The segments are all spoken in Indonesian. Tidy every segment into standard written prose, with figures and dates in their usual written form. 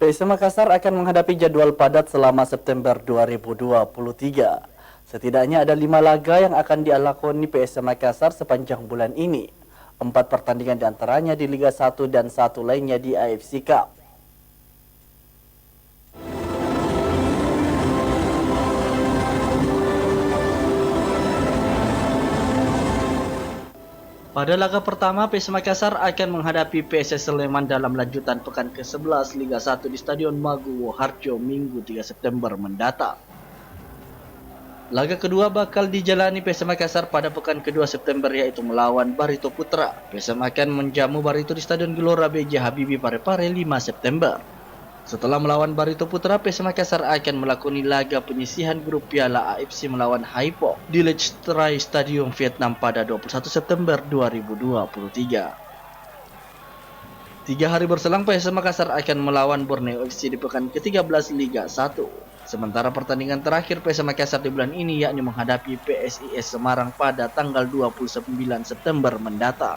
PSM Makassar akan menghadapi jadwal padat selama September 2023. Setidaknya ada 5 laga yang akan dilakoni PSM Makassar sepanjang bulan ini. 4 pertandingan diantaranya di Liga 1 dan 1 lainnya di AFC Cup. Pada laga pertama, PSM Makassar akan menghadapi PSS Sleman dalam lanjutan pekan ke-11 Liga 1 di Stadion Maguwo Harjo Minggu 3 September mendatang. Laga kedua bakal dijalani PSM Makassar pada pekan ke-2 September yaitu melawan Barito Putra. PSM akan menjamu Barito di Stadion Gelora B.J. Habibie Parepare 5 September. Setelah melawan Barito Putra, PSM Makassar akan melakoni laga penyisihan grup Piala AFC melawan Haipo di Lechtrai Stadium Vietnam pada 21 September 2023. 3 hari berselang, PSM Makassar akan melawan Borneo FC di pekan ke-13 Liga 1. Sementara pertandingan terakhir PSM Makassar di bulan ini yakni menghadapi PSIS Semarang pada tanggal 29 September mendatang.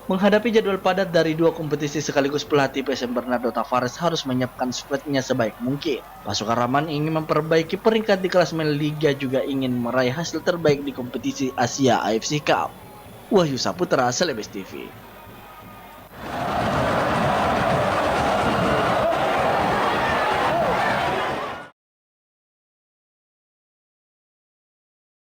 Menghadapi jadwal padat dari 2 kompetisi sekaligus, pelatih PSM Bernardo Tavares harus menyiapkan skuadnya sebaik mungkin. Pasukan Rahman ingin memperbaiki peringkat di klasemen Liga, juga ingin meraih hasil terbaik di kompetisi Asia AFC Cup. Wahyu Saputra, Celebes TV.